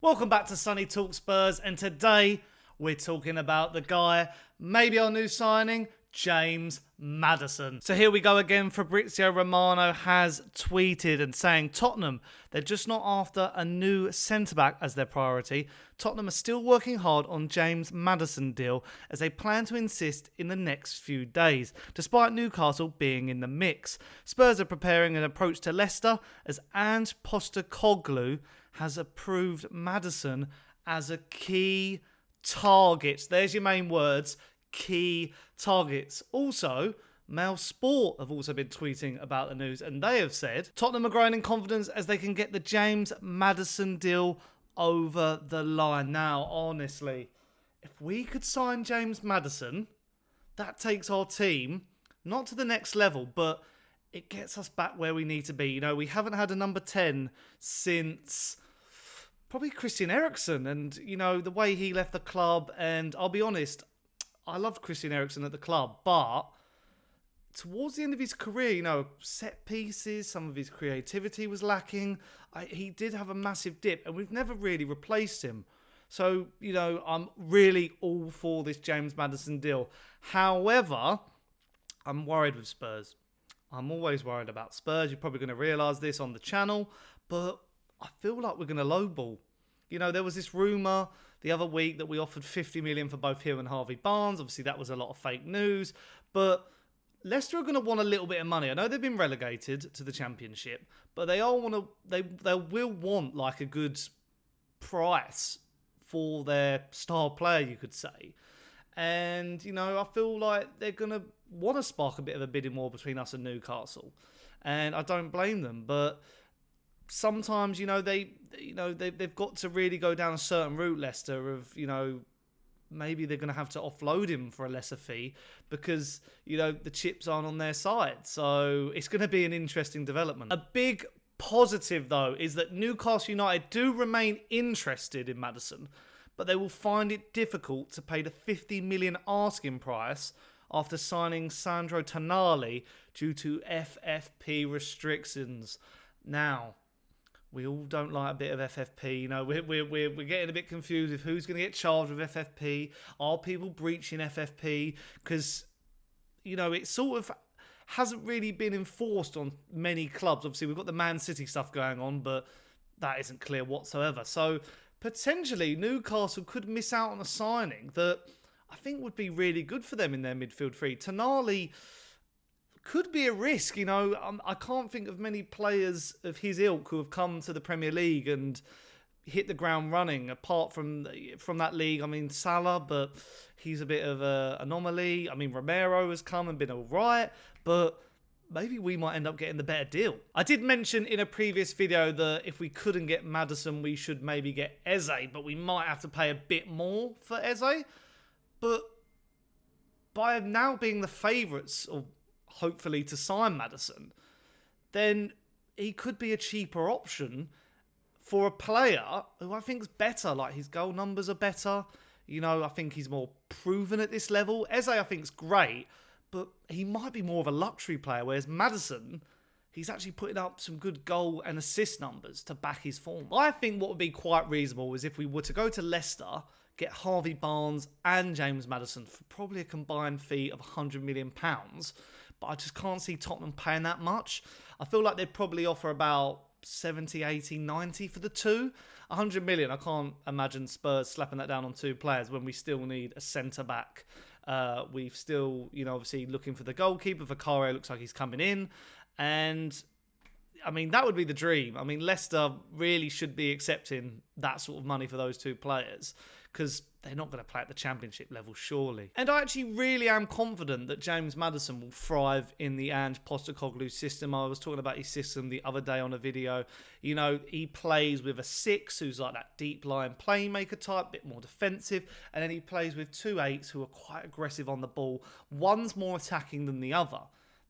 Welcome back to Sonny Talk Spurs, and today we're talking about the guy, maybe our new signing, James Maddison. So here we go again. Fabrizio Romano has tweeted and saying Tottenham, they're just not after a new centre-back as their priority. Tottenham are still working hard on James Maddison deal as they plan to insist in the next few days, despite Newcastle being in the mix. Spurs are preparing an approach to Leicester as Ange Postecoglou has approved Maddison as a key target. There's your main words, key targets. Also, Mail Sport have also been tweeting about the news, and they have said Tottenham are growing in confidence as they can get the James Maddison deal over the line. Now, honestly, if we could sign James Maddison, that takes our team not to the next level, but it gets us back where we need to be. You know, we haven't had a number 10 since probably Christian Eriksen, and, you know, the way he left the club, and I'll be honest, I loved Christian Eriksen at the club, but towards the end of his career, you know, set pieces, some of his creativity was lacking. He did have a massive dip, and we've never really replaced him. So, you know, I'm really all for this James Maddison deal. However, I'm worried with Spurs. I'm always worried about Spurs. You're probably going to realise this on the channel, but I feel like we're going to lowball. You know, there was this rumour the other week that we offered 50 million for both him and Harvey Barnes. Obviously, that was a lot of fake news, but Leicester are going to want a little bit of money. I know they've been relegated to the Championship, but they will want like a good price for their star player, you could say. And, you know, I feel like they're going to want to spark a bit of a bidding war between us and Newcastle. And I don't blame them. But sometimes, you know, they've got to really go down a certain route, Leicester, of, you know, maybe they're going to have to offload him for a lesser fee because, you know, the chips aren't on their side. So it's going to be an interesting development. A big positive, though, is that Newcastle United do remain interested in Maddison, but they will find it difficult to pay the 50 million asking price after signing Sandro Tonali due to FFP restrictions. Now, we all don't like a bit of FFP. You know, we're getting a bit confused with who's going to get charged with FFP. Are people breaching FFP? Because, you know, it sort of hasn't really been enforced on many clubs. Obviously, we've got the Man City stuff going on, but that isn't clear whatsoever. So, potentially, Newcastle could miss out on a signing that I think would be really good for them in their midfield three. Tonali could be a risk, you know. I can't think of many players of his ilk who have come to the Premier League and hit the ground running, apart from that league. I mean, Salah, but he's a bit of an anomaly. I mean, Romero has come and been all right, but maybe we might end up getting the better deal. I did mention in a previous video that if we couldn't get Maddison, we should maybe get Eze, but we might have to pay a bit more for Eze. But by now being the favourites, or hopefully to sign Maddison, then he could be a cheaper option for a player who I think is better. Like, his goal numbers are better. You know, I think he's more proven at this level. Eze, I think, is great, but he might be more of a luxury player, whereas Maddison, he's actually putting up some good goal and assist numbers to back his form. I think what would be quite reasonable is if we were to go to Leicester, get Harvey Barnes and James Maddison for probably a combined fee of £100 million. But I just can't see Tottenham paying that much. I feel like they'd probably offer about 70, 80, 90 for the two. 100 million, I can't imagine Spurs slapping that down on two players when we still need a centre-back. We've still, you know, obviously looking for the goalkeeper. Vicario looks like he's coming in. And, I mean, that would be the dream. I mean, Leicester really should be accepting that sort of money for those two players, because they're not going to play at the Championship level, surely. And I actually really am confident that James Maddison will thrive in the Ange Postecoglou system. I was talking about his system the other day on a video. You know, he plays with a 6 who's like that deep-lying playmaker type, a bit more defensive. And then he plays with 2 8s who are quite aggressive on the ball. One's more attacking than the other.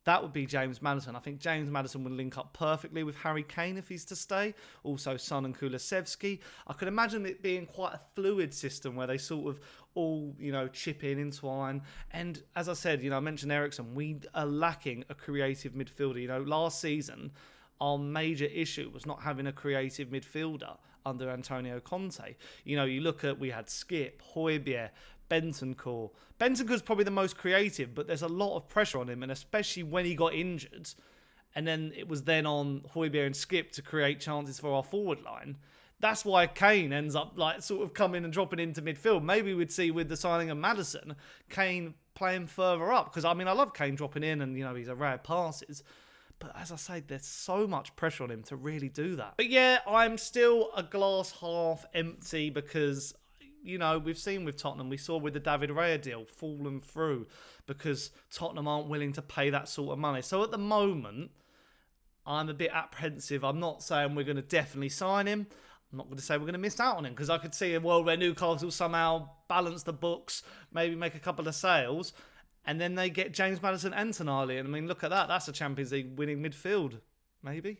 That would be James Maddison. I think James Maddison would link up perfectly with Harry Kane if he's to stay. Also, Son and Kulusevski. I could imagine it being quite a fluid system where they sort of all, you know, chip in, entwine. And as I said, you know, I mentioned Eriksen. We are lacking a creative midfielder. You know, last season, our major issue was not having a creative midfielder under Antonio Conte. You know, you look at, we had Skip, Højbjerg, Bentancur. Bentancur's probably the most creative, but there's a lot of pressure on him, and especially when he got injured, and then it was then on Højbjerg and Skip to create chances for our forward line. That's why Kane ends up like sort of coming and dropping into midfield. Maybe we'd see with the signing of Maddison, Kane playing further up. Because, I mean, I love Kane dropping in and, you know, he's a rare passes. But as I say, there's so much pressure on him to really do that. But yeah, I'm still a glass half empty because, you know, we've seen with Tottenham, we saw with the David Raya deal falling through because Tottenham aren't willing to pay that sort of money. So at the moment, I'm a bit apprehensive. I'm not saying we're going to definitely sign him. I'm not going to say we're going to miss out on him because I could see a world where Newcastle somehow balance the books, maybe make a couple of sales, and then they get James Maddison and Tonali. And I mean, look at that. That's a Champions League winning midfield, maybe.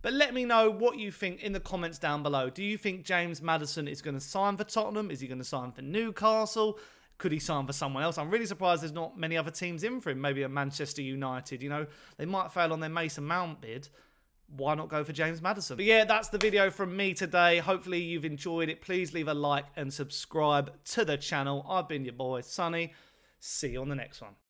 But let me know what you think in the comments down below. Do you think James Maddison is going to sign for Tottenham? Is he going to sign for Newcastle? Could he sign for someone else? I'm really surprised there's not many other teams in for him. Maybe a Manchester United, you know. They might fail on their Mason Mount bid. Why not go for James Maddison? But yeah, that's the video from me today. Hopefully you've enjoyed it. Please leave a like and subscribe to the channel. I've been your boy, Sonny. See you on the next one.